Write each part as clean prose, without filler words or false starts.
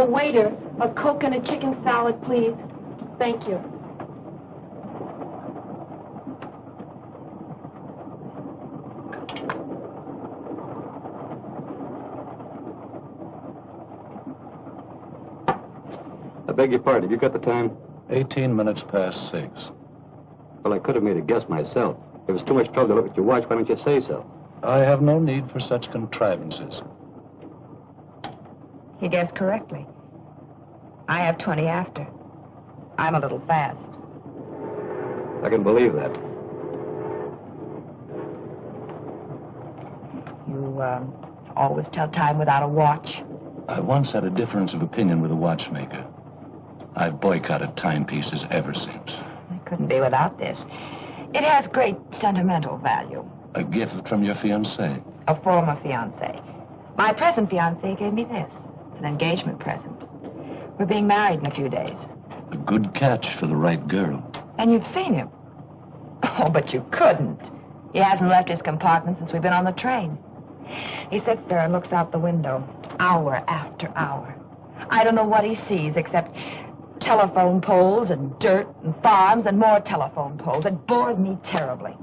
Waiter, a Coke and a chicken salad, please. Thank you. I beg your pardon. Have you got the time? 18 minutes past 6. Well, I could have made a guess myself. It was too much trouble to look at your watch. Why don't you say so? I have no need for such contrivances. He guessed correctly. I have 20 after. I'm a little fast. I can believe that. You, always tell time without a watch? I once had a difference of opinion with a watchmaker. I've boycotted timepieces ever since. I couldn't be without this. It has great sentimental value. A gift from your fiancé? A former fiancé. My present fiancé gave me this. It's an engagement present. We're being married in a few days. A good catch for the right girl. And you've seen him. Oh, but you couldn't. He hasn't left his compartment since we've been on the train. He sits there and looks out the window, hour after hour. I don't know what he sees except telephone poles and dirt and farms and more telephone poles. It bored me terribly.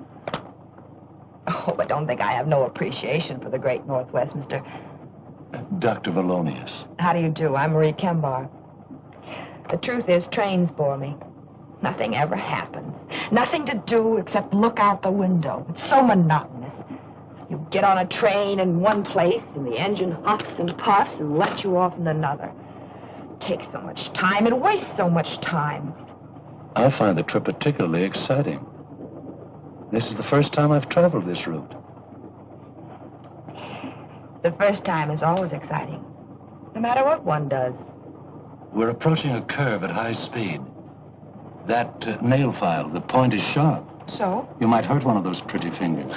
Oh, but don't think I have no appreciation for the great Northwest, Mr. Dr. Valonius. How do you do? I'm Marie Kembar. The truth is, trains bore me. Nothing ever happens. Nothing to do except look out the window. It's so monotonous. You get on a train in one place, and the engine huffs and puffs and lets you off in another. It takes so much time. It wastes so much time. I find the trip particularly exciting. This is the first time I've traveled this route. The first time is always exciting, no matter what one does. We're approaching a curve at high speed. That nail file, the point is sharp. So? You might hurt one of those pretty fingers.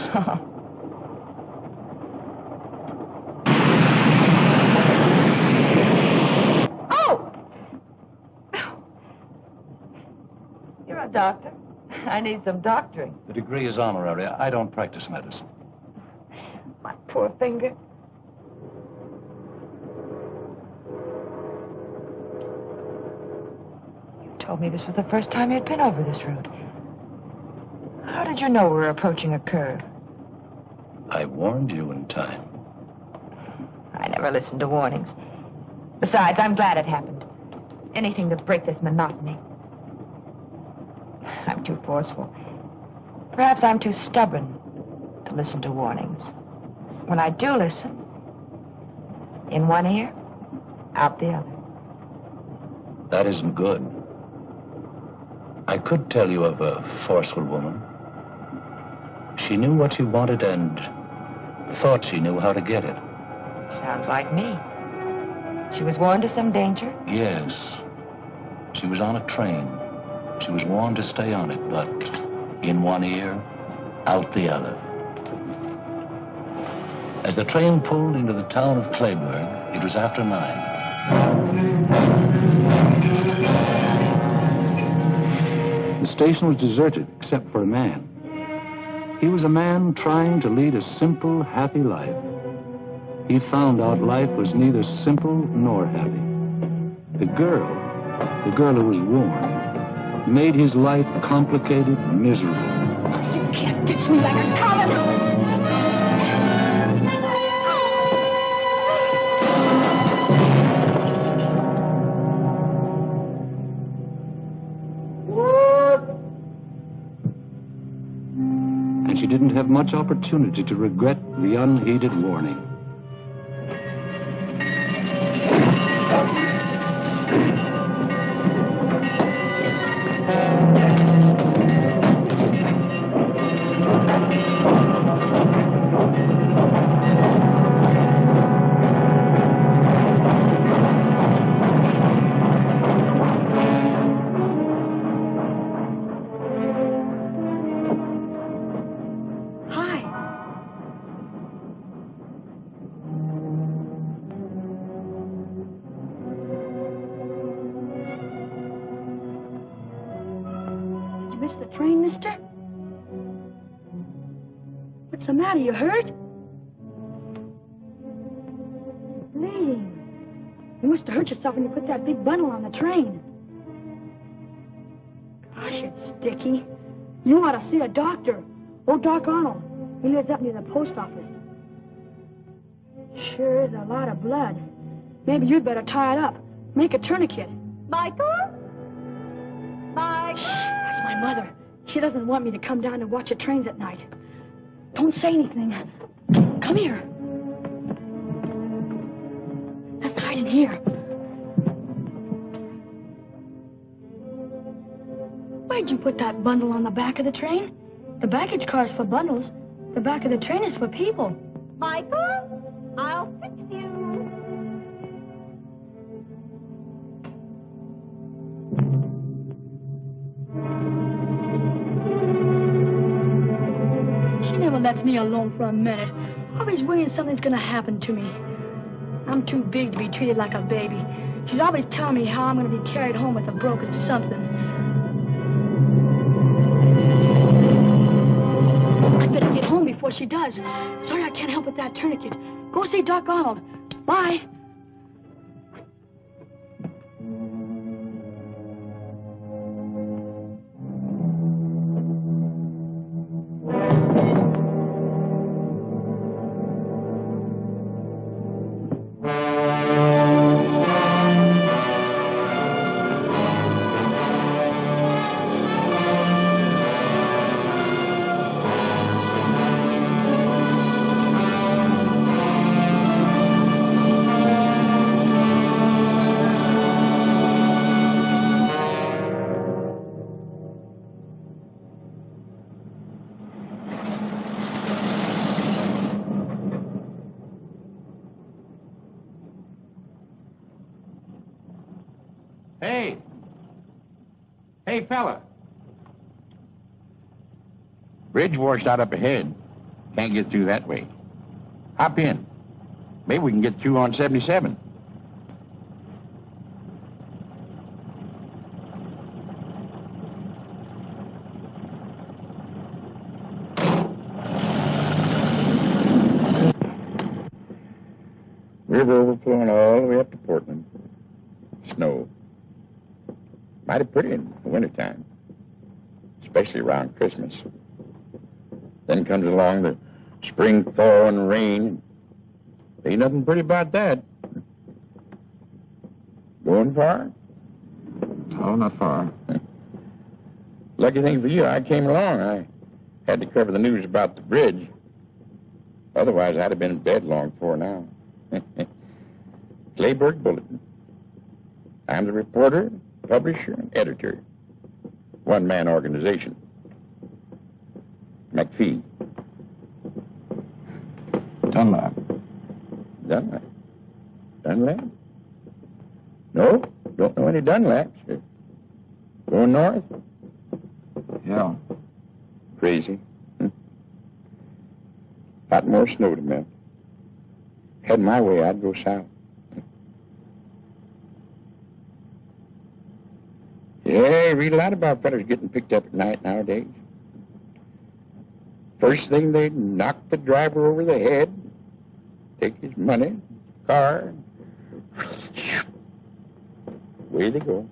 Oh! You're a doctor. I need some doctoring. The degree is honorary. I don't practice medicine. My poor finger. Told me this was the first time you'd been over this route. How did you know we were approaching a curve? I warned you in time. I never listened to warnings. Besides, I'm glad it happened. Anything to break this monotony. I'm too forceful. Perhaps I'm too stubborn to listen to warnings. When I do listen, in one ear, out the other. That isn't good. I could tell you of a forceful woman. She knew what she wanted and thought she knew how to get it. Sounds like me. She was warned of some danger? Yes. She was on a train. She was warned to stay on it, but in one ear, out the other. As the train pulled into the town of Clayburg, it was after 9. The station was deserted, except for a man. He was a man trying to lead a simple, happy life. he found out life was neither simple nor happy. The girl who was warm, made his life complicated, miserable. You can't ditch me like a coward. And she didn't have much opportunity to regret the unheeded warning. Missed the train, mister? What's the matter? You hurt? Lane, you must have hurt yourself when you put that big bundle on the train. Gosh, it's sticky. You ought to see a doctor. Old Doc Arnold. He lives up near the post office. Sure is a lot of blood. Maybe you'd better tie it up. Make a tourniquet. Michael? Michael? That's my mother. She doesn't want me to come down and watch the trains at night. Don't say anything. Come here. Let's hide in here. Why'd you put that bundle on the back of the train? The baggage car's for bundles. The back of the train is for people. Michael? I'll fix you. She never lets me alone for a minute. Always worrying something's gonna happen to me. I'm too big to be treated like a baby. She's always telling me how I'm gonna be carried home with a broken something. I better get home before she does. Sorry I can't help with that tourniquet. Go see Doc Arnold. Bye. Hey, fella. Bridge washed out up ahead. Can't get through that way. Hop in. Maybe we can get through on 77. River overflowing all the way up to Portland. Snow. Mighty pretty in the wintertime, especially around Christmas. Then comes along the spring thaw and rain. Ain't nothing pretty about that. Going far? Oh, not far. Lucky thing for you, I came along. I had to cover the news about the bridge. Otherwise, I'd have been in bed long before now. Clayburg Bulletin. I'm the reporter, publisher, and editor. One-man organization. McPhee. Dunlap. Dunlap? Dunlap? No, don't know any Dunlaps. Going north? Yeah. Crazy. Lot more snow to melt. Had my way, I'd go south. Yeah, you read a lot about fellas getting picked up at night nowadays. First thing, they knock the driver over the head, take his money, car. Away they go.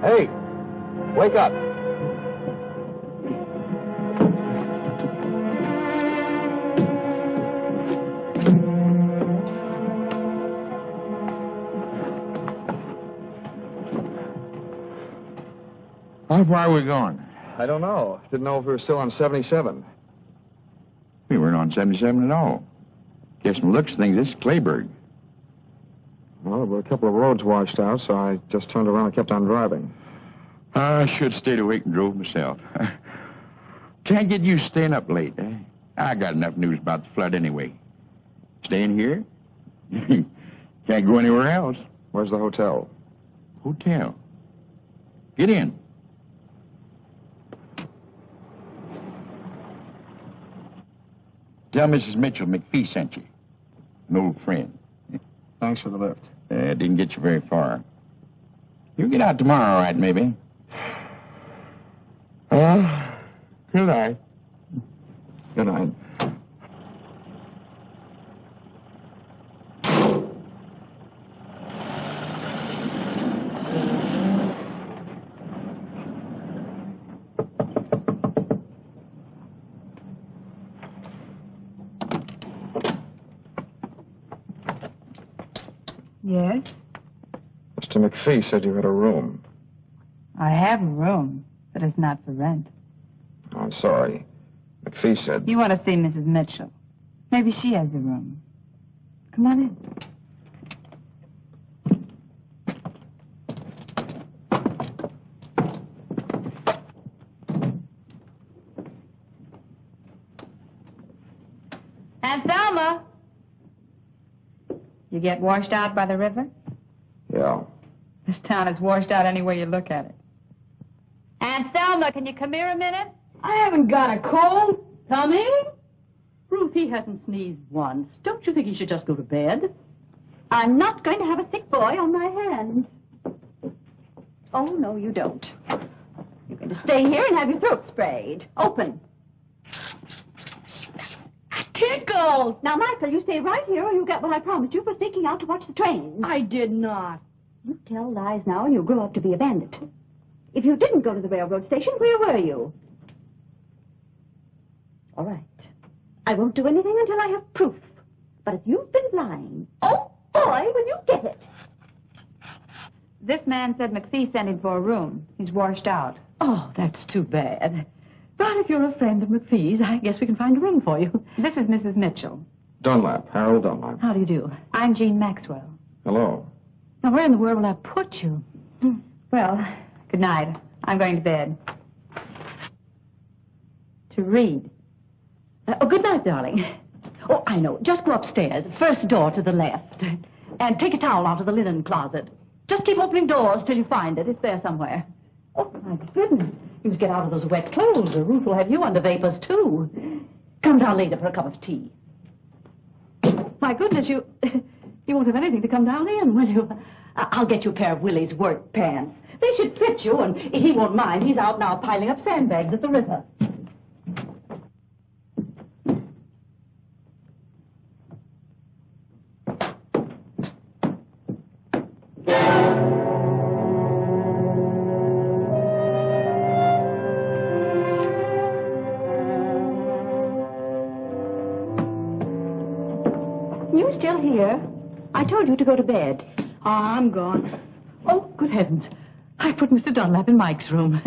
Hey, wake up. How far are we going? I don't know. Didn't know if we were still on 77. We weren't on 77 at all. Guess from the looks of things, this is Clayburg. Well, there were a couple of roads washed out, so I just turned around and kept on driving. I should have stayed awake and drove myself. Can't get used to staying up late, eh? I got enough news about the flood anyway. Staying here? Can't go anywhere else. Where's the hotel? Hotel. Get in. Tell Mrs. Mitchell McPhee sent you. An old friend. Thanks for the lift. Didn't get you very far. You'll get out tomorrow, all right, maybe? Good night. Good night. Yes? Mr. McPhee said you had a room. I have a room, but it's not for rent. Oh, I'm sorry. McPhee said... You want to see Mrs. Mitchell. Maybe she has a room. Come on in. Aunt Thelma! You get washed out by the river? Yeah. This town is washed out any way you look at it. Aunt Thelma, can you come here a minute? I haven't got a cold. Come in. Ruth, he hasn't sneezed once. Don't you think he should just go to bed? I'm not going to have a sick boy on my hands. Oh, no, you don't. You're going to stay here and have your throat sprayed. Open. Tickles! Now, Michael, you stay right here or you'll get what I promised you for sneaking out to watch the train. I did not. You tell lies now and you'll grow up to be a bandit. If you didn't go to the railroad station, where were you? All right. I won't do anything until I have proof. But if you've been lying, oh, boy, will you get it. This man said McPhee sent him for a room. He's washed out. Oh, that's too bad. But if you're a friend of McPhee's, I guess we can find a room for you. This is Mrs. Mitchell. Dunlap, Harold Dunlap. How do you do? I'm Jean Maxwell. Hello. Now, where in the world will I put you? Well, good night. I'm going to bed. To read. Oh, good night, darling. Oh, I know. Just go upstairs, first door to the left. And take a towel out of the linen closet. Just keep opening doors till you find it. It's there somewhere. Oh, my goodness. You must get out of those wet clothes, or Ruth will have you under vapors, too. Come down later for a cup of tea. My goodness, you won't have anything to come down in, will you? I'll get you a pair of Willie's work pants. They should fit you, and he won't mind. He's out now piling up sandbags at the river. You still here? I told you to go to bed. Oh, I'm gone. Oh, good heavens. I put Mr. Dunlap in Mike's room.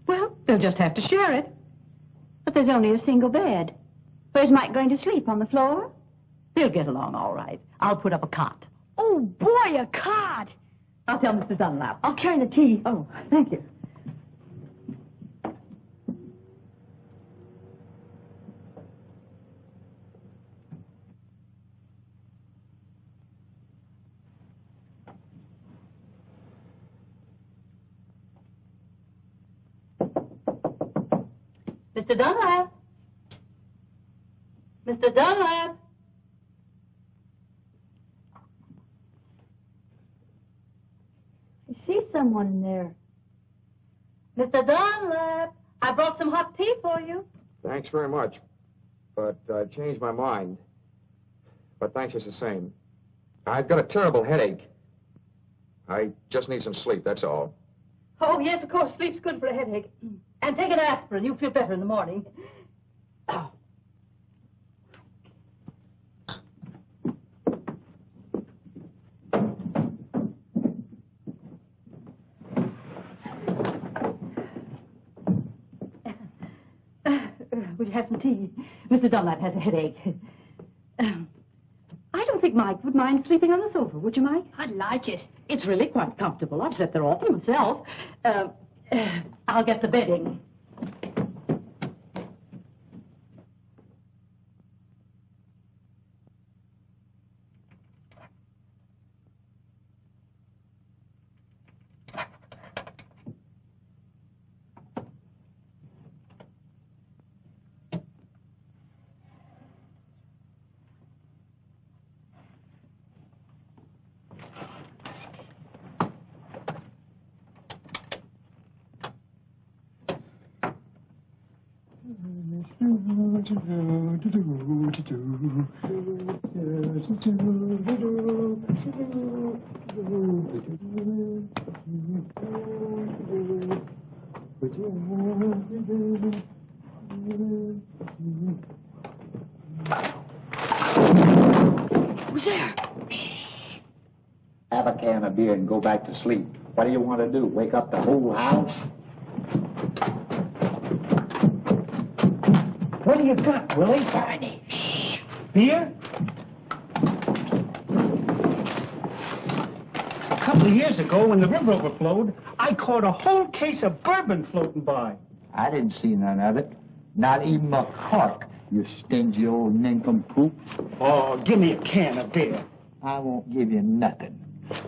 Well, they'll just have to share it. But there's only a single bed. Where's Mike going to sleep, on the floor? They'll get along all right. I'll put up a cot. Oh, boy, a cot! I'll tell Mr. Dunlap. I'll carry the tea. Oh, thank you. Mr. Dunlap? Mr. Dunlap? I see someone in there. Mr. Dunlap, I brought some hot tea for you. Thanks very much. But I changed my mind. But thanks just the same. I've got a terrible headache. I just need some sleep, that's all. Oh, yes, of course. Sleep's good for a headache. And take an aspirin. You'll feel better in the morning. Oh. Would you have some tea? Mr. Dunlap has a headache. I don't think Mike would mind sleeping on the sofa, would you, Mike? I'd like it. It's really quite comfortable. I've slept there often myself. I'll get the bedding. Who's there? Have a can of beer and go back to sleep. What do you want to do? Wake up the whole house? What do you got, Willie? Barney. Shh. Beer? A couple of years ago, when the river overflowed, I caught a whole case of bourbon floating by. I didn't see none of it. Not even a cork, you stingy old nincompoop. Oh, give me a can of beer. I won't give you nothing.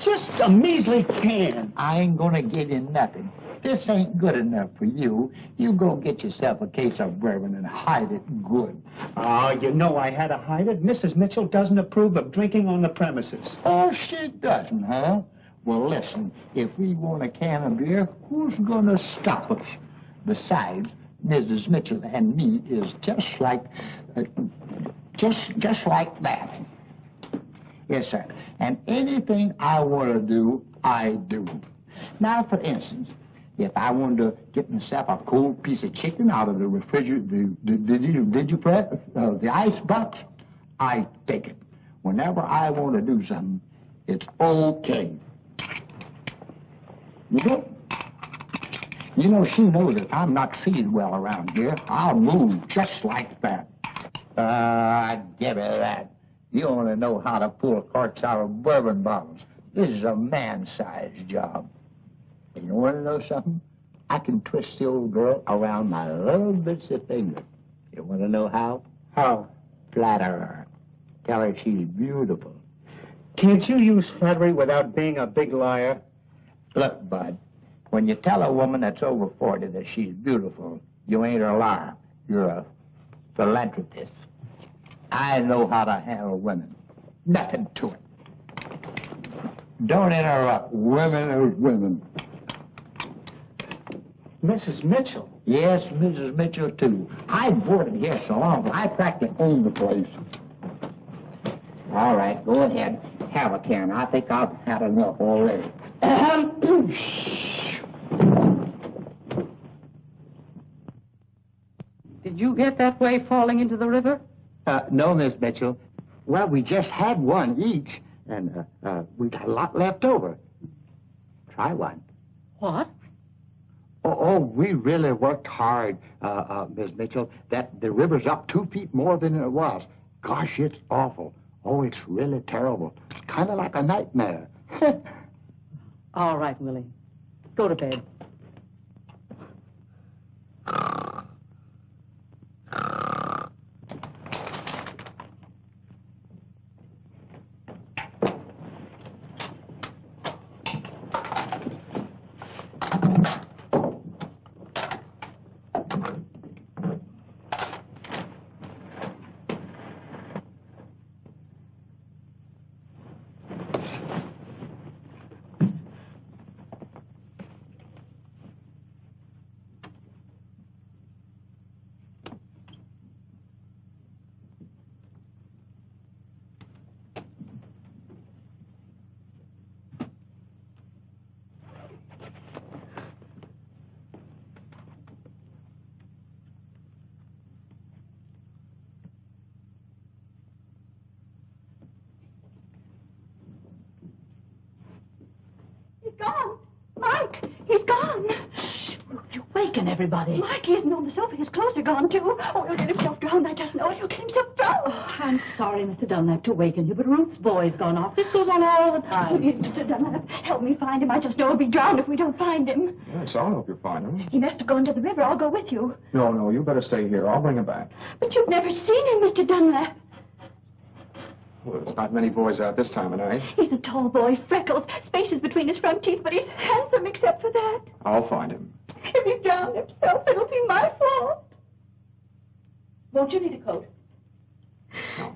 Just a measly can. I ain't gonna give you nothing. This ain't good enough for you. You go get yourself a case of bourbon and hide it good. Oh, you know I had to hide it. Mrs. Mitchell doesn't approve of drinking on the premises. Oh, she doesn't, huh? Well, listen, if we want a can of beer, who's gonna stop us? Besides, Mrs. Mitchell and me is just like that. Yes, sir. And anything I want to do, I do. Now, for instance, if I wanted to get myself a cold piece of chicken out of the refrigerator, the ice box, I take it. Whenever I want to do something, it's okay. You know, she knows that I'm not feeling well around here. I'll move just like that. Give me that. You only know how to pull corks out of bourbon bottles. This is a man-sized job. And you want to know something? I can twist the old girl around my little bitsy finger. You want to know how? How? Flatter her. Tell her she's beautiful. Can't you use flattery without being a big liar? Look, Bud, when you tell a woman that's over 40 that she's beautiful, you ain't a liar. You're a philanthropist. I know how to handle women. Nothing to it. Don't interrupt. Women are women. Mrs. Mitchell? Yes, Mrs. Mitchell, too. I've boarded here so long, but I practically own the place. All right, go ahead. Have a can. I think I've had enough already. Did you get that way falling into the river? No, Miss Mitchell. Well, we just had one each, and we got a lot left over. Try one. What? Oh, we really worked hard, Miss Mitchell. That the river's up 2 feet more than it was. Gosh, it's awful. Oh, it's really terrible. It's kind of like a nightmare. All right, Willie. Go to bed. everybody? Mikey isn't on the sofa. His clothes are gone, too. Oh, he'll get himself drowned. I just know it. He'll get himself drowned. Oh, I'm sorry, Mr. Dunlap, to waken you, but Ruth's boy's gone off. This goes on all the time. Please, Mr. Dunlap, help me find him. I just know he'll be drowned if we don't find him. Yes, I'll help you find him. He must have gone to the river. I'll go with you. No, you better stay here. I'll bring him back. But you've never seen him, Mr. Dunlap. Well, there's not many boys out this time of night. He's a tall boy, freckles, spaces between his front teeth, but he's handsome except for that. I'll find him. If he drowned himself, it'll be my fault. Won't you need a coat? No.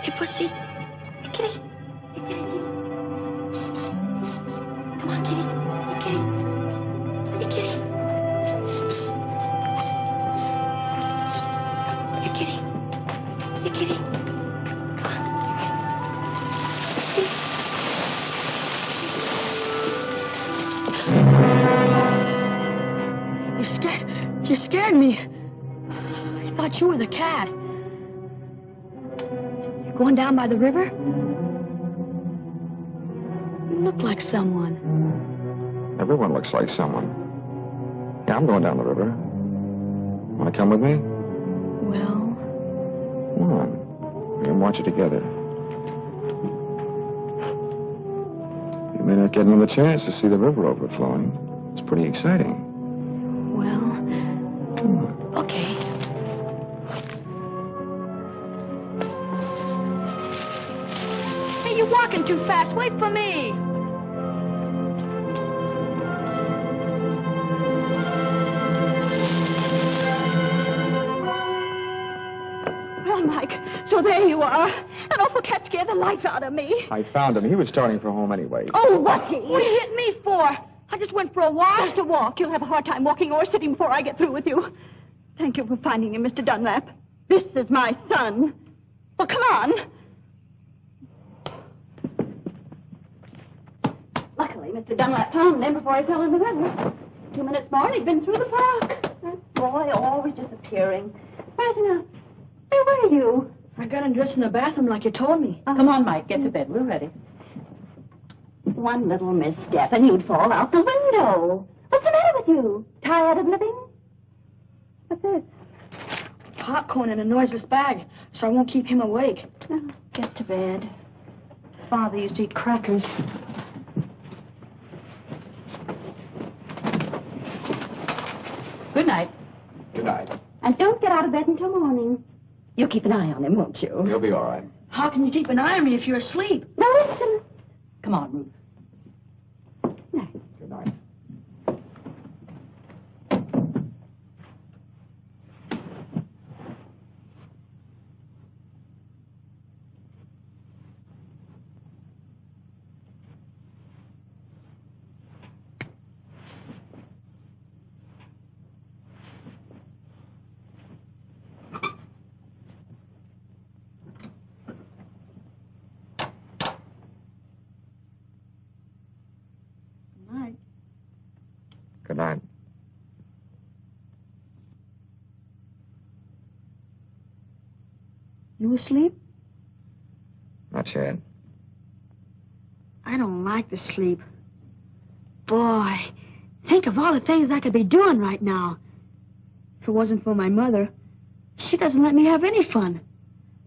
Hey, Pussy. Hey, Kitty. Hey, Kitty. Psst, psst, psst. Come on, Kitty. Hey, Kitty. Hey, Kitty. Psst, psst, psst. Hey, Kitty. Hey, Kitty. Come on. You scared me. I thought you were the cat. Going down by the river? You look like someone. Everyone looks like someone. Yeah, I'm going down the river. Want to come with me? Well, Come on. We can watch it together. You may not get another chance to see the river overflowing. It's pretty exciting. well, Come on. okay. Hey, you're walking too fast. Wait for me. Well, Mike, so there you are. That awful cat scared the life out of me. I found him. He was starting for home anyway. Oh, was he? What did he hit me for? I just went for a walk. Just a walk. You'll have a hard time walking or sitting before I get through with you. Thank you for finding him, Mr. Dunlap. This is my son. Well, come on. Luckily, Mr. Dunlap found him before he fell in the river. 2 minutes more and he'd been through the park. That boy always disappearing. Now, where were you? I got undressed in the bathroom like you told me. Come on, Mike, get to bed. We're ready. One little misstep and you'd fall out the window. What's the matter with you? Tired of living? What's this? Popcorn in a noiseless bag, so I won't keep him awake. Oh, get to bed. Father used to eat crackers. Good night. Good night. And don't get out of bed until morning. You'll keep an eye on him, won't you? He'll be all right. How can you keep an eye on me if you're asleep? No, listen. Come on, Ruth. Good night. You asleep? Not yet. I don't like to sleep. Boy, think of all the things I could be doing right now. If it wasn't for my mother, she doesn't let me have any fun.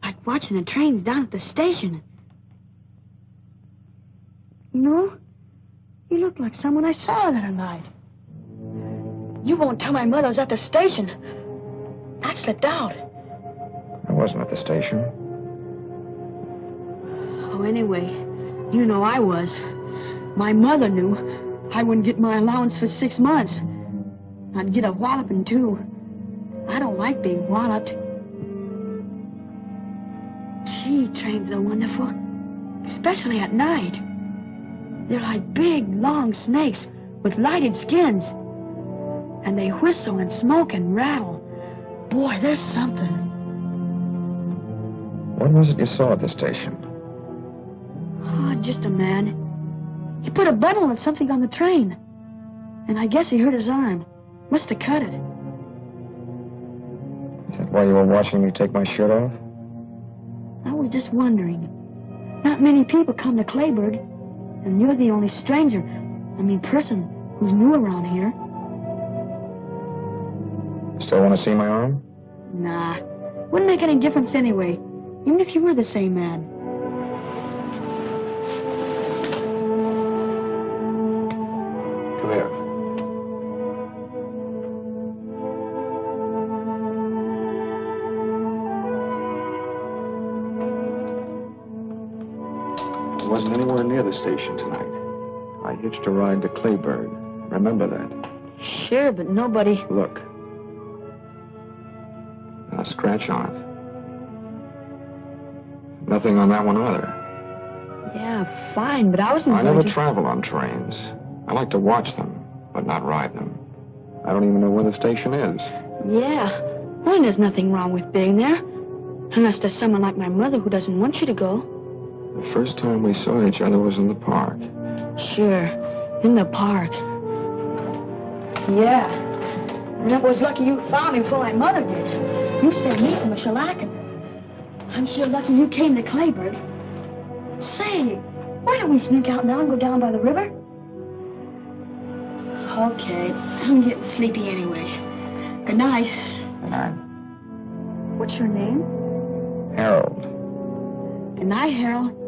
Like watching the trains down at the station. You know, you look like someone I saw the other night. You won't tell my mother I was at the station. I slipped out. I wasn't at the station. Oh, anyway, you know I was. My mother knew I wouldn't get my allowance for 6 months. I'd get a walloping, too. I don't like being walloped. Gee, trains are wonderful. Especially at night. They're like big, long snakes with lighted skins. And they whistle and smoke and rattle. Boy, there's something. What was it you saw at the station? Oh, just a man. He put a bundle of something on the train. And I guess he hurt his arm. Must have cut it. Is that why you were watching me take my shirt off? I was just wondering. Not many people come to Clayburg. And you're the only person who's new around here. Still want to see my arm? Nah. Wouldn't make any difference anyway. Even if you were the same man. Come here. I wasn't anywhere near the station tonight. I hitched a ride to Clayburg. Remember that? Sure, but nobody... Look. A scratch on it. Nothing on that one either. Yeah, fine, but I wasn't I going never to... travel on trains. I like to watch them, but not ride them. I don't even know where the station is. Yeah. Well, there's nothing wrong with being there. Unless there's someone like my mother who doesn't want you to go. The first time we saw each other was in the park. Sure, in the park. Yeah. And it was lucky you found me before my mother did. You saved me from a shellacking. I'm sure lucky you came to Clayburg. Say, why don't we sneak out now and go down by the river? Okay, I'm getting sleepy anyway. Good night. Good night. What's your name? Harold. Good night, Harold.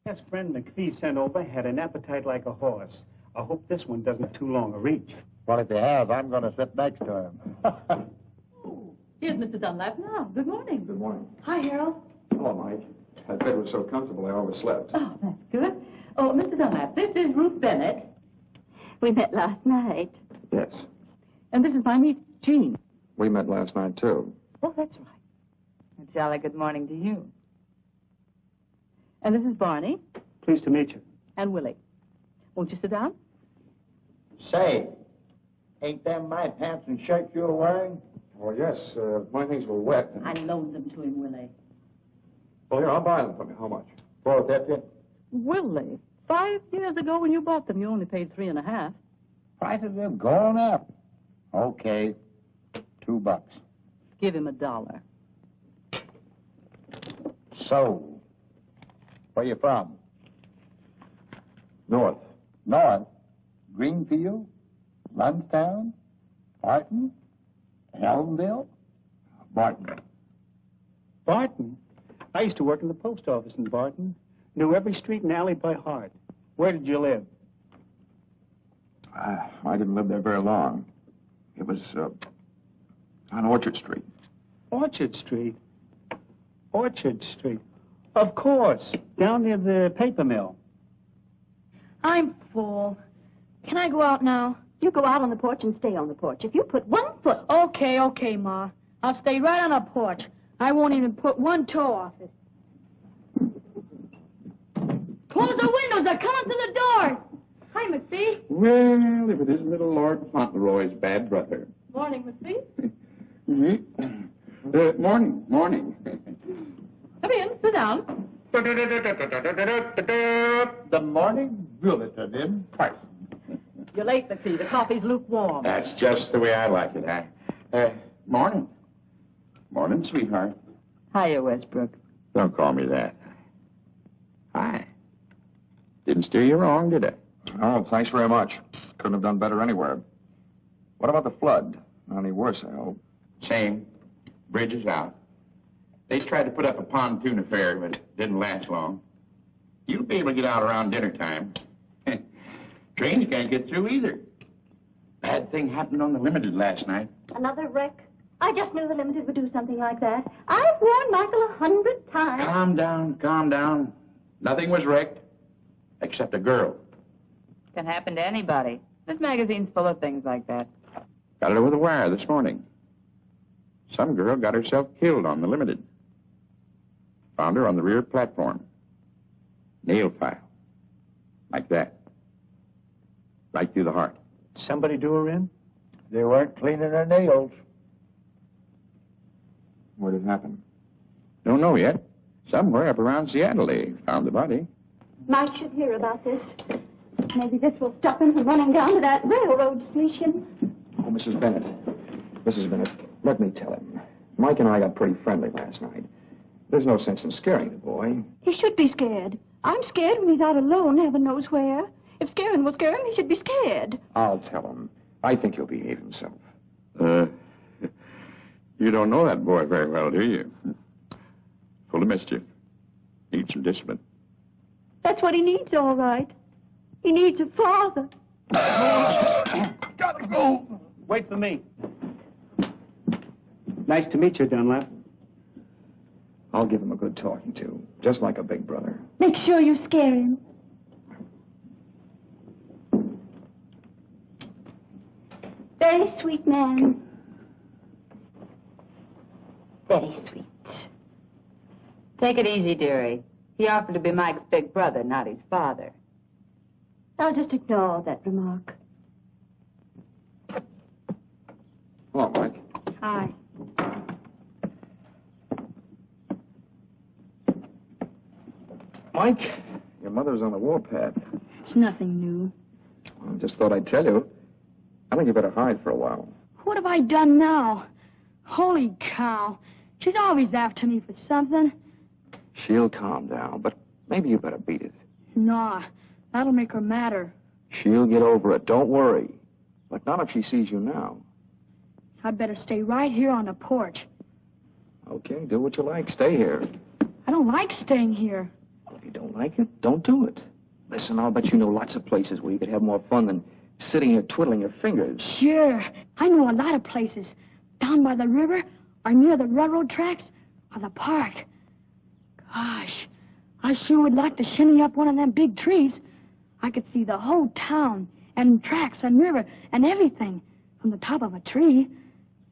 Yes, friend McPhee sent over had an appetite like a horse. I hope this one doesn't too long a reach. Well, if he has, I'm going to sit next to him. Here's Mr. Dunlap now. Good morning. Good morning. Hi, Harold. Hello, Mike. That bed was so comfortable I overslept. Oh, that's good. Oh, Mr. Dunlap, this is Ruth Bennett. We met last night. Yes. And this is my niece, Jean. We met last night, too. Oh, that's right. A jolly good morning to you. And this is Barney Pleased to meet you. and Willie. Won't you sit down? Say, ain't them my pants and shirt you're wearing? Oh, yes. My things were wet. I loaned them to him, Willie. Well, here, I'll buy them from you. How much? $4.50. Willie, 5 years ago when you bought them, you only paid $3.50. Prices have gone up. Okay, $2. Give him $1. So, where you from? North. North? Greenfield? Lunstown? Barton? Elmville? Barton. Barton? I used to work in the post office in Barton. Knew every street and alley by heart. Where did you live? I didn't live there very long. It was on Orchard Street. Orchard Street. Orchard Street. Of course, down near the paper mill. I'm full. Can I go out now? You go out on the porch and stay on the porch. If you put 1 foot... Okay, Ma. I'll stay right on the porch. I won't even put 1 toe off it. Close the windows. They're coming through the door. Hi, McPhee. Well, if it isn't little Lord Fauntleroy's bad brother. Morning, McPhee. Morning. Come in. down. The morning bulletin in person. You're late, McPhee. The coffee's lukewarm. That's just the way I like it, morning. Morning, sweetheart. Hiya, Westbrook. Don't call me that. Hi. Didn't steer you wrong, did I? Oh, thanks very much. Couldn't have done better anywhere. What about the flood? Not any worse, I hope. Same. Bridge is out. They tried to put up a pontoon affair, but it didn't last long. You'll be able to get out around dinner time. Trains can't get through either. Bad thing happened on the Limited last night. Another wreck? I just knew the Limited would do something like that. I've warned Michael 100 times. Calm down, calm down. Nothing was wrecked, except a girl. Can happen to anybody. This magazine's full of things like that. Got it over the wire this morning. Some girl got herself killed on the Limited. Found her on the rear platform. Nail file. Like that. Right through the heart. Somebody do her in? They weren't cleaning their nails. What had happened? Don't know yet. Somewhere up around Seattle they found the body. Mike should hear about this. Maybe this will stop him from running down to that railroad station. Oh, Mrs. Bennett. Mrs. Bennett, let me tell him. Mike and I got pretty friendly last night. There's no sense in scaring the boy. He should be scared. I'm scared when he's out alone, heaven knows where. If scaring will scare him, he should be scared. I'll tell him. I think he'll behave himself. You don't know that boy very well, do you? Full of mischief. Needs some discipline. That's what he needs, all right. He needs a father. Gotta go. Wait for me. Nice to meet you, Dunlap. I'll give him a good talking to, just like a big brother. Make sure you scare him. Very sweet man. Very sweet. Take it easy, dearie. He offered to be Mike's big brother, not his father. I'll just ignore that remark. Hello, Mike. Hi. Mike, your mother's on the warpath. It's nothing new. I just thought I'd tell you. I think you better hide for a while. What have I done now? Holy cow. She's always after me for something. She'll calm down, but maybe you better beat it. Nah, that'll make her madder. She'll get over it, don't worry. But not if she sees you now. I'd better stay right here on the porch. Okay, do what you like. Stay here. I don't like staying here. If you don't like it, don't do it. Listen, I'll bet you know lots of places where you could have more fun than sitting here twiddling your fingers. Sure, I know a lot of places. Down by the river, or near the railroad tracks, or the park. Gosh, I sure would like to shinny up one of them big trees. I could see the whole town, and tracks, and river, and everything from the top of a tree.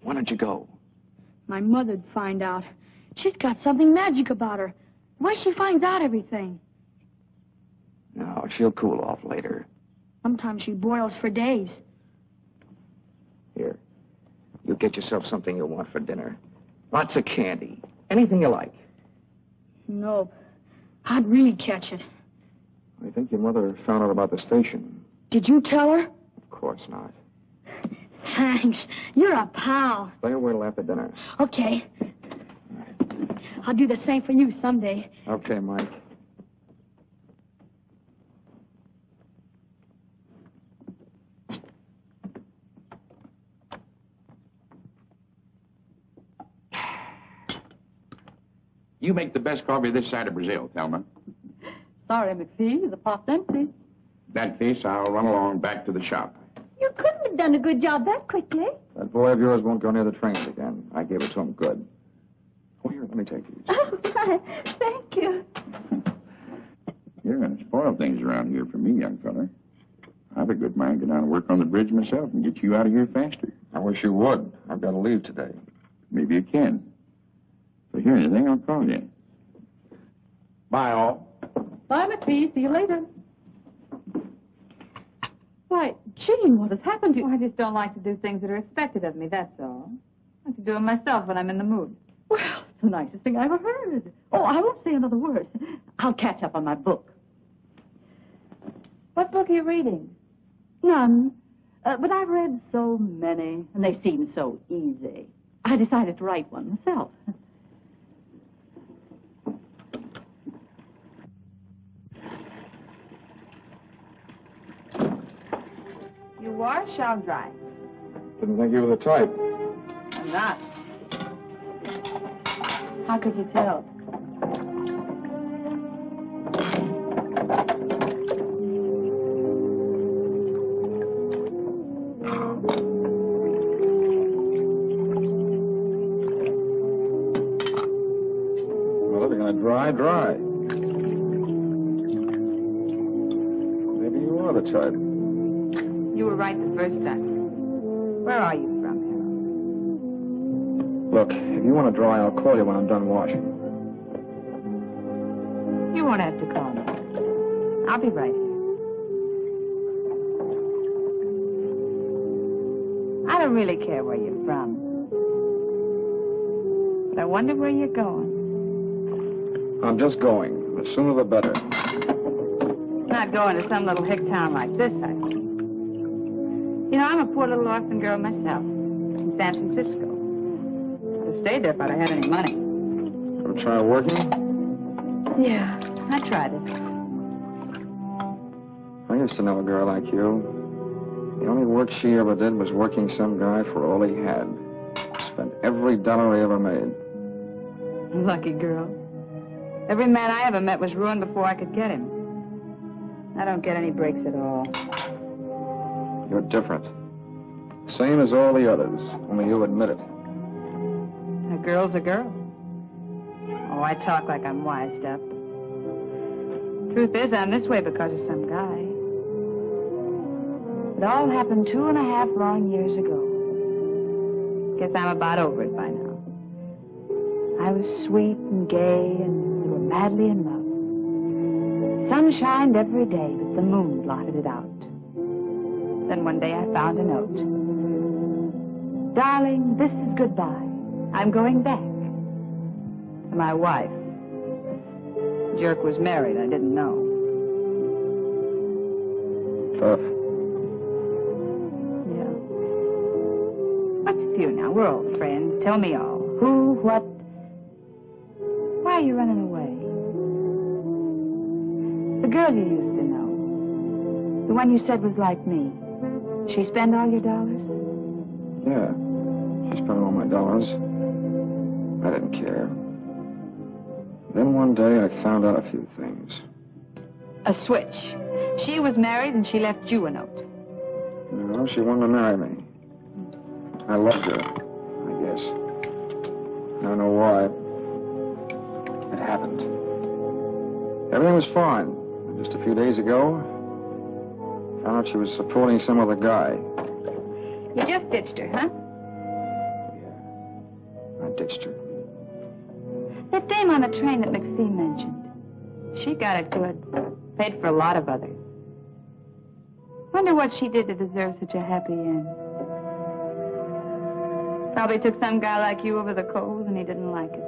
Why don't you go? My mother'd find out. She's got something magic about her. Why she finds out everything? No, she'll cool off later. Sometimes she boils for days. Here, you get yourself something you'll want for dinner. Lots of candy. Anything you like. Nope. I'd really catch it. I think your mother found out about the station. Did you tell her? Of course not. Thanks. You're a pal. Stay away till after dinner. Okay. I'll do the same for you someday. Okay, Mike. You make the best coffee this side of Brazil, Thelma. Sorry, McPhee. The pot's empty. In that case, I'll run along back to the shop. You couldn't have done a good job that quickly. That boy of yours won't go near the trains again. I gave it to him good. Oh, here, let me take these. Oh, my. Thank you. You're going to spoil things around here for me, young fella. I've a good mind to go down and work on the bridge myself and get you out of here faster. I wish you would. I've got to leave today. Maybe you can. If I hear anything, I'll call you. Bye, all. Bye, McPhee. See you later. Why, Jean, what has happened to you? I just don't like to do things that are expected of me, that's all. I like to do them myself when I'm in the mood. Well, it's the nicest thing I ever heard. Oh, I won't say another word. I'll catch up on my book. What book are you reading? None. But I've read so many, and they seem so easy. I decided to write one myself. You wash, I'll dry. Didn't think you were the type. I'm not. How could you tell? Well, if you're going to dry, dry. Maybe you are the type. You were right the first time. Where are you from, Harold? Look, if you want to dry, I'll call you when I'm done washing. You won't have to call me. I'll be right here. I don't really care where you're from. But I wonder where you're going. I'm just going. The sooner the better. Not going to some little hick town like this, I think. You know, I'm a poor little orphan girl myself in San Francisco. I'd have stayed there if I'd have had any money. Ever try working? Yeah, I tried it. I used to know a girl like you. The only work she ever did was working some guy for all he had. Spent every dollar he ever made. Lucky girl. Every man I ever met was ruined before I could get him. I don't get any breaks at all. You're different. Same as all the others, only you admit it. A girl's a girl. Oh, I talk like I'm wised up. Truth is, I'm this way because of some guy. It all happened 2.5 long years ago. Guess I'm about over it by now. I was sweet and gay, and we were madly in love. Sun shined every day, but the moon blotted it out. Then one day I found a note. Darling, this is goodbye. I'm going back. To my wife. The jerk was married. I didn't know. Tough. Yeah. What's with you now? We're old friends. Tell me all. Who, what? Why are you running away? The girl you used to know. The one you said was like me. She spend all your dollars? Yeah. She spent all my dollars. I didn't care. Then one day I found out a few things. A switch. She was married and she left you a note. No, she wanted to marry me. I loved her, I guess. I don't know why. It happened. Everything was fine. Just a few days ago, I found out she was supporting some other guy. You just ditched her, huh? I ditched her. That dame on the train that Maxine mentioned. She got it good. Paid for a lot of others. Wonder what she did to deserve such a happy end. Probably took some guy like you over the coals and he didn't like it.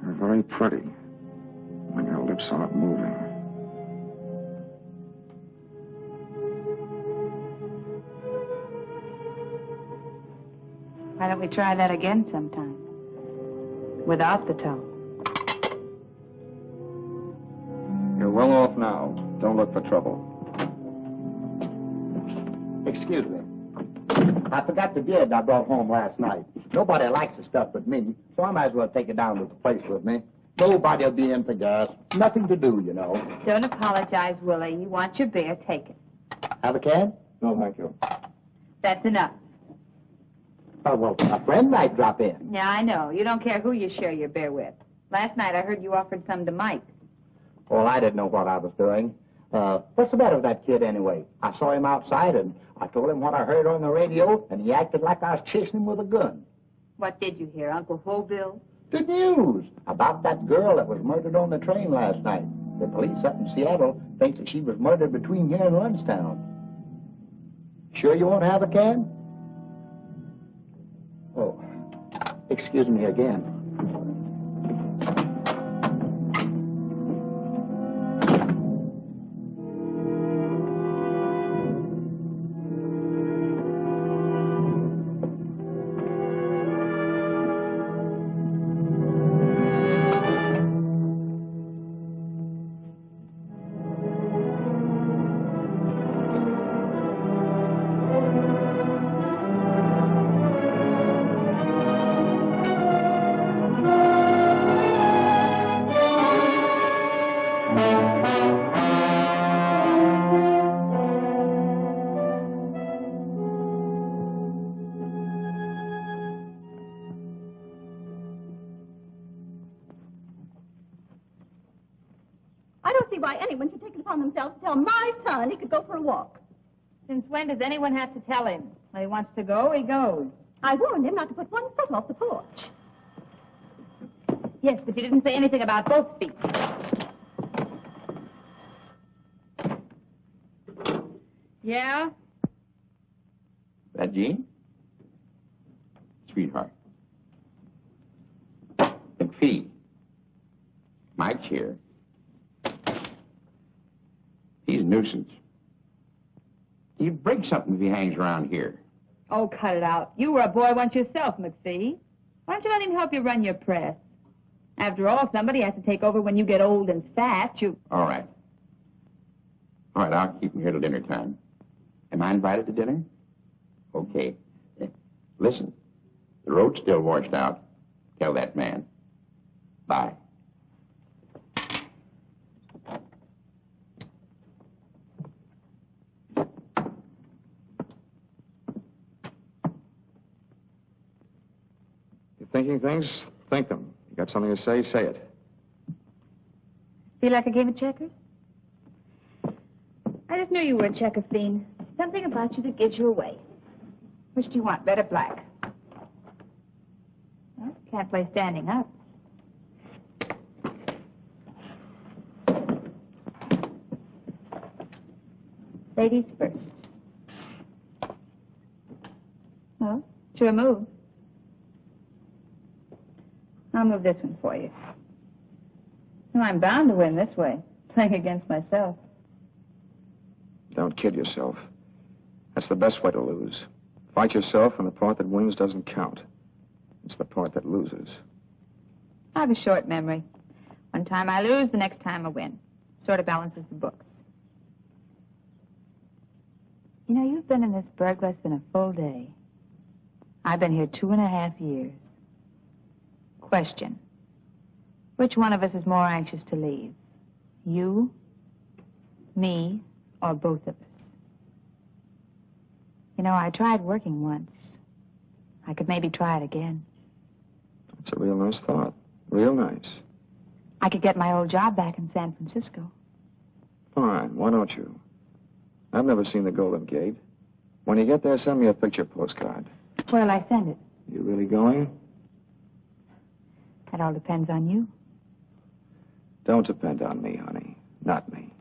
You're very pretty when your lips aren't moving. Why don't we try that again sometime? Without the toe. You're well off now. Don't look for trouble. Excuse me. I forgot the beard I brought home last night. Nobody likes the stuff but me, so I might as well take it down to the place with me. Nobody'll be in for gas. Nothing to do, you know. Don't apologize, Willie. You want your beer, take it. Have a can? No, thank you. That's enough. Oh, well, a friend might drop in. Yeah, I know. You don't care who you share your beer with. Last night I heard you offered some to Mike. Well, I didn't know what I was doing. What's the matter with that kid anyway? I saw him outside, and I told him what I heard on the radio, and he acted like I was chasing him with a gun. What did you hear, Uncle Bill? The news about that girl that was murdered on the train last night. The police up in Seattle think that she was murdered between here and Lundstown. Sure you won't have a cab? Oh, excuse me again. Why anyone should take it upon themselves to tell my son he could go for a walk. Since when does anyone have to tell him? When he wants to go, he goes. I warned him not to put one foot off the porch. Yes, but you didn't say anything about both feet. Yeah? That Jean? Sweetheart. McPhee. Mike's here. He's a nuisance. He'd break something if he hangs around here. Oh, cut it out. You were a boy once yourself, McPhee. Why don't you let him help you run your press? After all, somebody has to take over when you get old and fat. All right. All right, I'll keep him here till dinner time. Am I invited to dinner? Okay. Listen, the road's still washed out. Tell that man. Bye. Thinking things? Think them. You got something to say? Say it. Feel like a game of checkers? I just knew you were a checker fiend. Something about you that gives you away. Which do you want, red or black? Well, can't play standing up. Ladies first. Well, sure move. I'll move this one for you. Well, I'm bound to win this way, playing against myself. Don't kid yourself. That's the best way to lose. Fight yourself, and the part that wins doesn't count. It's the part that loses. I have a short memory. One time I lose, the next time I win. Sort of balances the books. You know, you've been in this burg less than a full day. I've been here 2.5 years. Question. Which one of us is more anxious to leave? You, me, or both of us? You know, I tried working once. I could maybe try it again. That's a real nice thought. Real nice. I could get my old job back in San Francisco. Fine. Why don't you? I've never seen the Golden Gate. When you get there, send me a picture postcard. Where'll I send it? You really going? That all depends on you. Don't depend on me, honey. Not me.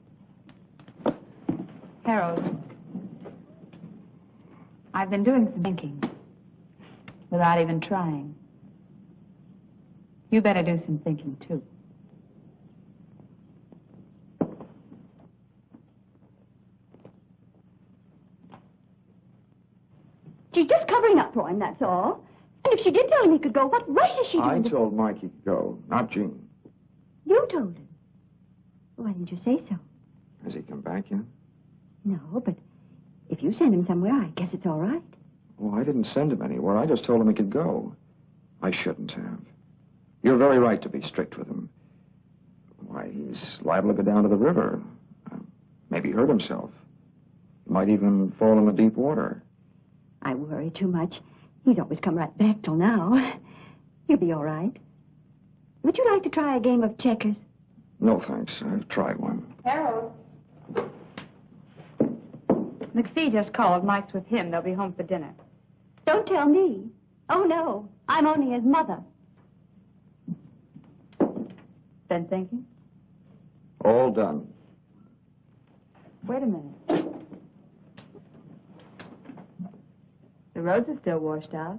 Harold, I've been doing some thinking without even trying. You better do some thinking, too. She's just covering up for him, that's all. And if she did tell him he could go, what right is she I doing? told Mike he could go, not Jean. You told him. Why didn't you say so? Has he come back yet? No, but if you send him somewhere, I guess it's all right. Well, I didn't send him anywhere. I just told him he could go. I shouldn't have. You're very right to be strict with him. Why, he's liable to go down to the river. Maybe hurt himself. He might even fall in the deep water. I worry too much. He's always come right back till now. He'll be all right. Would you like to try a game of checkers? No, thanks. I've tried one. Harold. McPhee just called. Mike's with him. They'll be home for dinner. Don't tell me. Oh, no. I'm only his mother. Been thinking? All done. Wait a minute. The roads are still washed out.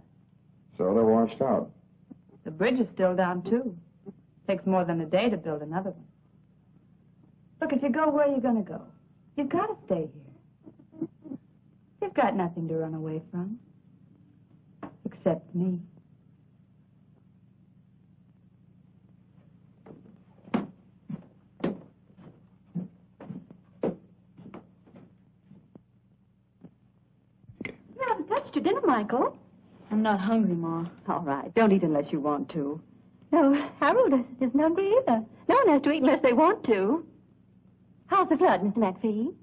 So they're washed out. The bridge is still down, too. Takes more than a day to build another one. Look, if you go where you're going to go, you've got to stay here. You've got nothing to run away from. Except me. You haven't touched your dinner, Michael. I'm not hungry, Ma. All right, don't eat unless you want to. No, Harold isn't hungry either. No one has to eat unless they want to. How's the flood, Mr. McPhee?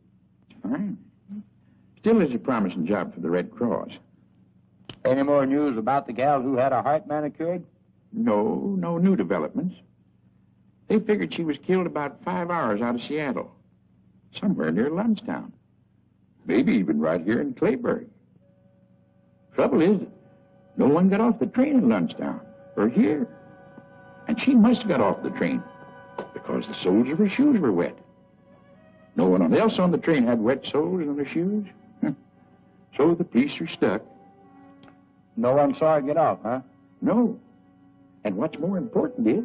Fine. Still is a promising job for the Red Cross. Any more news about the gal who had her heart manicured? No new developments. They figured she was killed about 5 hours out of Seattle, somewhere near Lundstown. Maybe even right here in Clayburg. Trouble is, no one got off the train in Lundstown, or here. And she must have got off the train, because the soles of her shoes were wet. No one else on the train had wet soles on their shoes. So the police are stuck. No one saw her get off, huh? No. And what's more important is,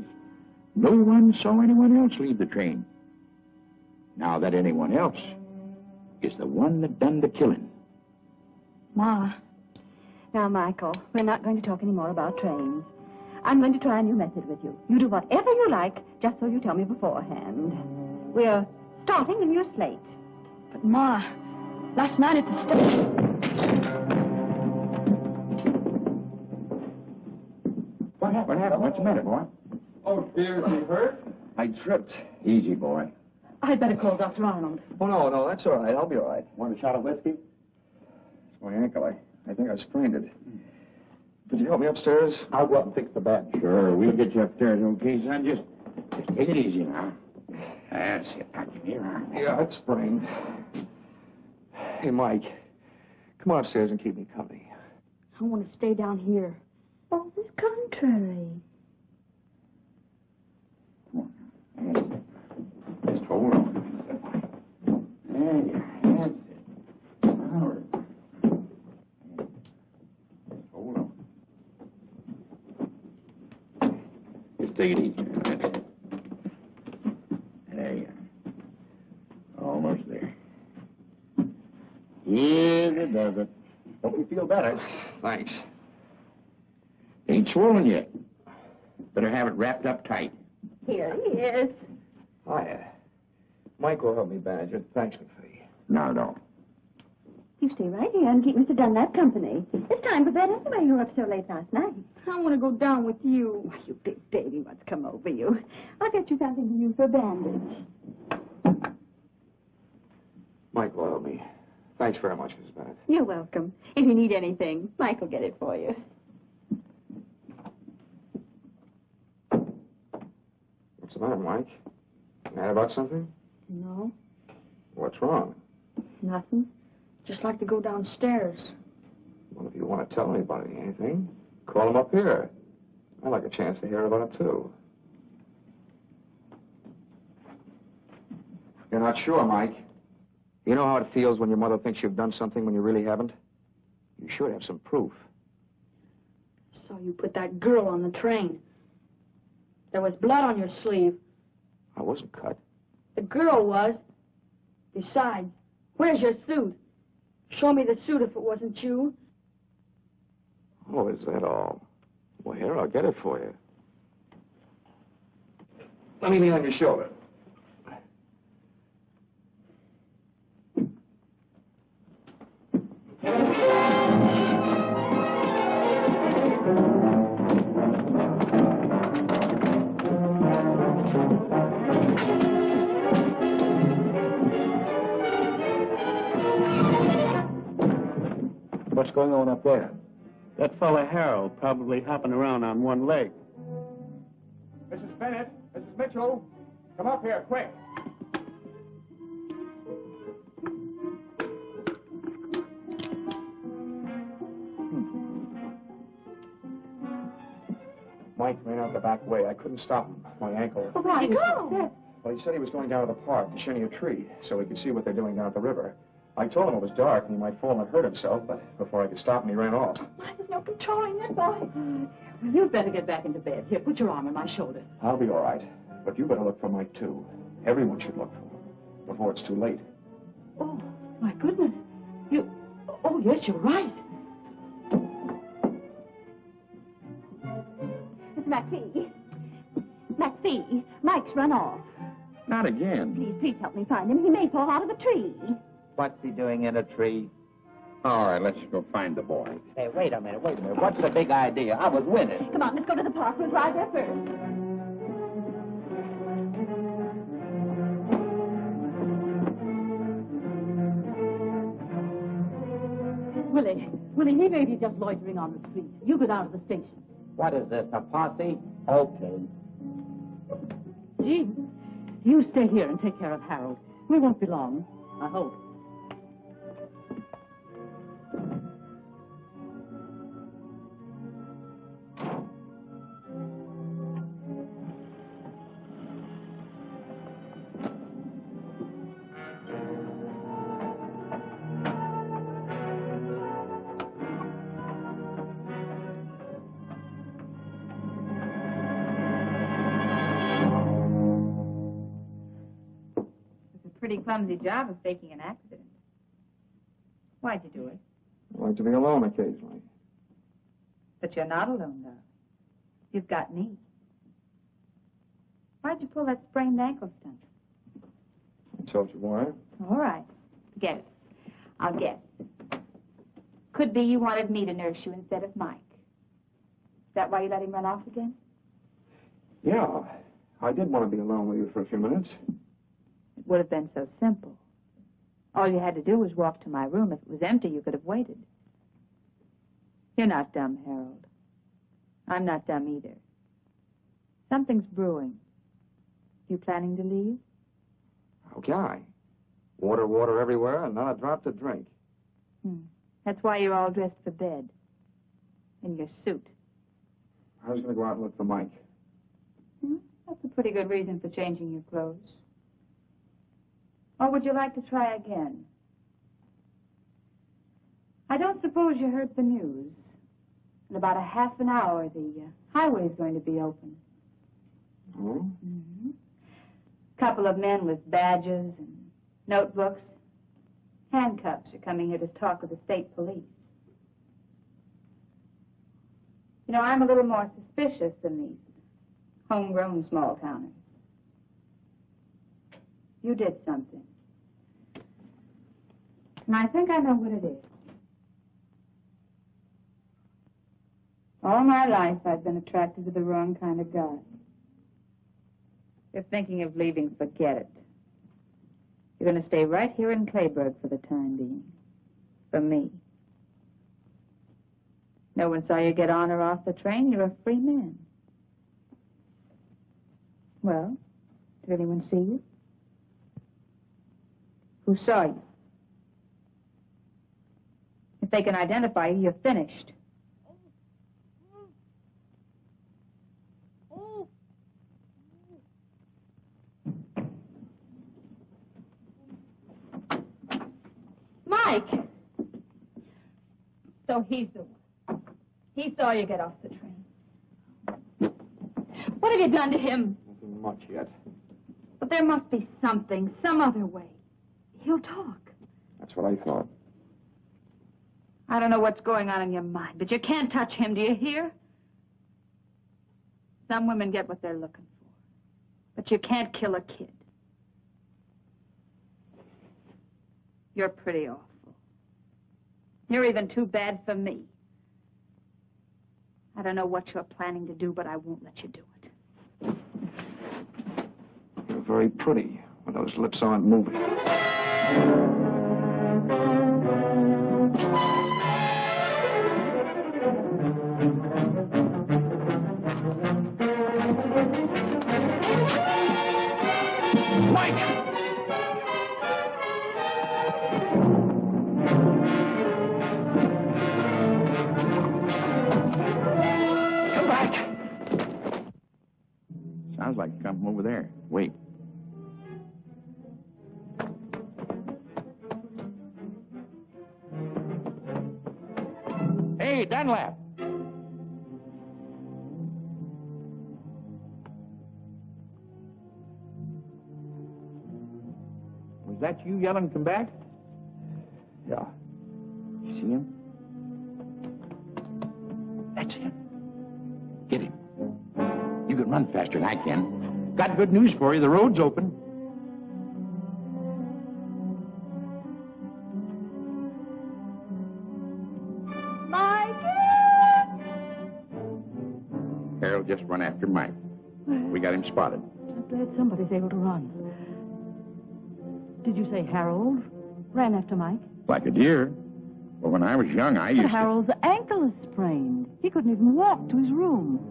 no one saw anyone else leave the train. Now that anyone else is the one that done the killing. Ma. Now, Michael, we're not going to talk any more about trains. I'm going to try a new method with you. You do whatever you like, just so you tell me beforehand. We're starting a new slate. But, Ma, last night at the station... What happened? What's the matter, boy? Oh, dear, is he hurt? I tripped. Easy, boy. I'd better call Dr. Arnold. Oh, no, that's all right. I'll be all right. Want a shot of whiskey? It's my ankle. I think I sprained it. Could you help me upstairs? I'll go up and fix the bed. Sure, we'll get you upstairs, okay, son? Just take it easy now. That's it. Now, give me your arm. Yeah, it's sprained. Hey, Mike, come on upstairs and keep me company. I want to stay down here. Oh, this contrary. Come on. Just hold on. There you are. That's it. All right. Just hold on. Just take it easy. That's it. There you are. Almost there. Yes, it does it. Hope you feel better. Thanks. Ain't swollen yet. Better have it wrapped up tight. Here he is. Hiya. Mike will help me bandage it. Thanks, McPhee. Not at all. You stay right here and keep Mr. Dunlap company. It's time for bed anyway. You were up so late last night. I want to go down with you. Why, you big baby, what's come over you? I'll get you something to use for a bandage. Mike will help me. Thanks very much, Mrs. Bennett. You're welcome. If you need anything, Mike will get it for you. What's the matter, Mike? Mad about something? No, What's wrong? nothing. Just like to go downstairs. Well, if you want to tell anybody anything, call them up here. I'd like a chance to hear about it, too. You're not sure, Mike. You know how it feels when your mother thinks you've done something when you really haven't? You should have some proof. So you put that girl on the train. There was blood on your sleeve. I wasn't cut. The girl was. Besides, where's your suit? Show me the suit if it wasn't you. Oh, is that all? Well, here, I'll get it for you. Let me lean on your shoulder. What's going on up there? That fella Harold probably hopping around on one leg. Mrs. Bennett, Mrs. Mitchell, come up here, quick. Mike ran out the back way. I couldn't stop him. My ankle. Why go? Well, he said he was going down to the park to shinny a tree so he could see what they're doing down at the river. I told him it was dark and he might fall and hurt himself, but before I could stop him, he ran off. Why, there's no controlling that boy. Well, you'd better get back into bed. Here, put your arm on my shoulder. I'll be all right. But you better look for Mike, too. Everyone should look for him before it's too late. Oh, my goodness. Oh, yes, you're right. It's Maxie. Maxie, Mike's run off. Not again. Please help me find him. He may fall out of the tree. What's he doing in a tree? All right, let's go find the boy. Hey, wait a minute. What's the big idea? I was winning. Come on, let's go to the park. We'll drive there first. Willie, he may be just loitering on the street. You go down to the station. What is this, a posse? Okay. Jean, you stay here and take care of Harold. We won't be long, I hope. Pretty clumsy job of faking an accident. Why'd you do it? I like to be alone occasionally. But you're not alone, though. You've got me. Why'd you pull that sprained ankle stunt? I told you why. All right. Forget it. I'll guess. Could be you wanted me to nurse you instead of Mike. Is that why you let him run off again? Yeah, I did want to be alone with you for a few minutes. It would have been so simple. All you had to do was walk to my room. If it was empty, you could have waited. You're not dumb, Harold. I'm not dumb either. Something's brewing. You planning to leave? How can I? Water everywhere and not a drop to drink. That's why you're all dressed for bed. In your suit. I was going to go out and look for Mike. That's a pretty good reason for changing your clothes. Or would you like to try again? I don't suppose you heard the news. In about a half an hour, the highway's going to be open. Oh? Couple of men with badges and notebooks, handcuffs are coming here to talk with the state police. You know, I'm a little more suspicious than these homegrown small towners. You did something. And I think I know what it is. All my life, I've been attracted to the wrong kind of guy. If thinking of leaving, forget it. You're going to stay right here in Clayburg for the time being. For me. No one saw you get on or off the train. You're a free man. Well, did anyone see you? Who saw you? If they can identify you, you're finished. Mike! So he's the one. He saw you get off the train. What have you done to him? Nothing much yet. But there must be something, some other way. He'll talk. That's what I thought. I don't know what's going on in your mind, but you can't touch him, do you hear? Some women get what they're looking for. But you can't kill a kid. You're pretty awful. You're even too bad for me. I don't know what you're planning to do, but I won't let you do it. You're very pretty when those lips aren't moving. Mike! Sounds like come from over there. Wait. Hey, Dunlap. Was that you yelling, come back? Yeah. You see him? That's him. Get him. You can run faster than I can. Got good news for you. The road's open. Harold just run after Mike. We got him spotted. I'm glad somebody's able to run. Did you say Harold ran after Mike? Like a deer. Well, when I was young, I used But Harold's ankle is sprained. He couldn't even walk to his room.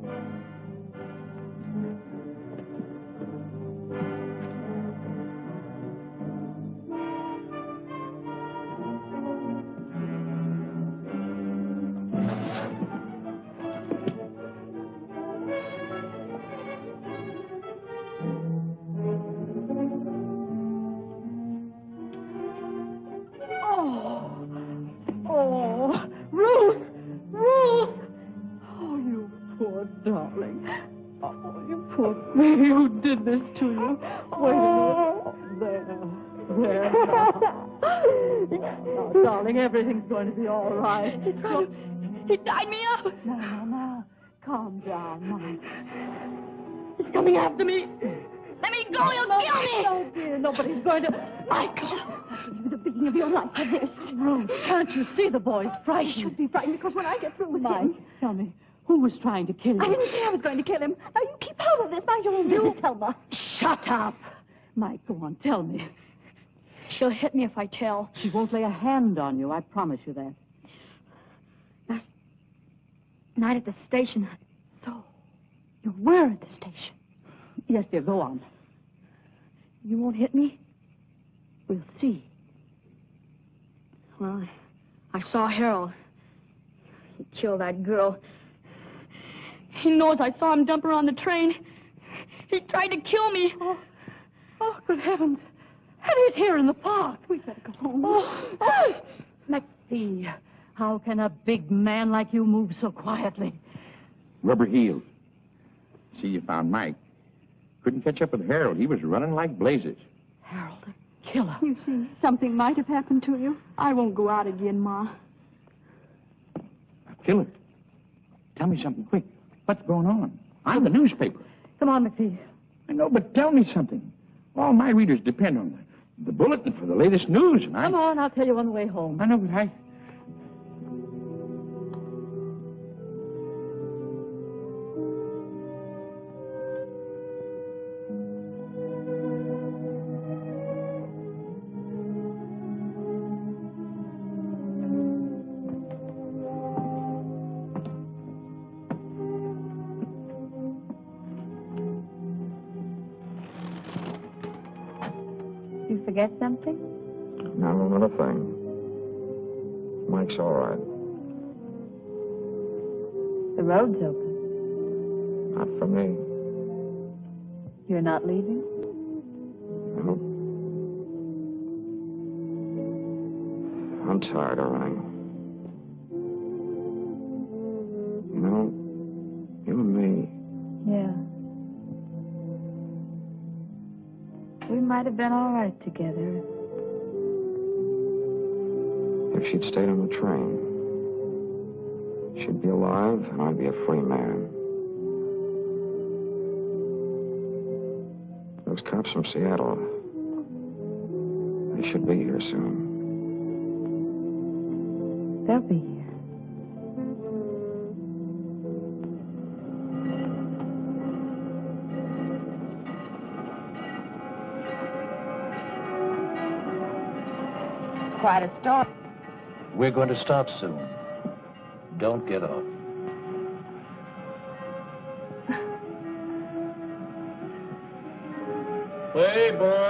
Who did this to you? Wait a minute. There. Now, darling, everything's going to be all right. He tied me up. Now. Calm down, Mike. He's coming after me. Let me go. He'll kill me. No, dear, nobody's going to... Michael. That'll be the beginning of your life for this. Ruth, can't you see the boy's frightened? He should be frightened because when I get through with Mike, him... tell me, who was trying to kill you? I didn't say I was going to kill him. Now, you keep out of this. Mind your own business, Selma. Shut up. Mike, go on, tell me. She'll hit me if I tell. She won't lay a hand on you, I promise you that. Last night at the station. So, You were at the station. yes, dear, go on. You won't hit me? We'll see. Well, I saw Harold. He killed that girl. He knows I saw him dump her on the train. He tried to kill me. Oh, good heavens. And he's here in the park. We'd better go home. Maxie, how can a big man like you move so quietly? rubber heeled. See, you found Mike. Couldn't catch up with Harold. He was running like blazes. Harold, a killer. You see, something might have happened to you. I won't go out again, Ma. A killer? Tell me something quick. What's going on? I'm the newspaper. Come on, McPhee. I know, but tell me something. All my readers depend on the bulletin for the latest news, and Come on, I'll tell you on the way home. I know, but I... You forget something? No, not a thing. Mike's all right. The road's open. Not for me. You're not leaving? No. I'm tired of running. You know, you and me, Yeah. We might have been all right together. if she'd stayed on the train, she'd be alive and I'd be a free man. Those cops from Seattle, they should be here soon. They'll be here. Quite a start. We're going to stop soon. Don't get off. Hey, boy.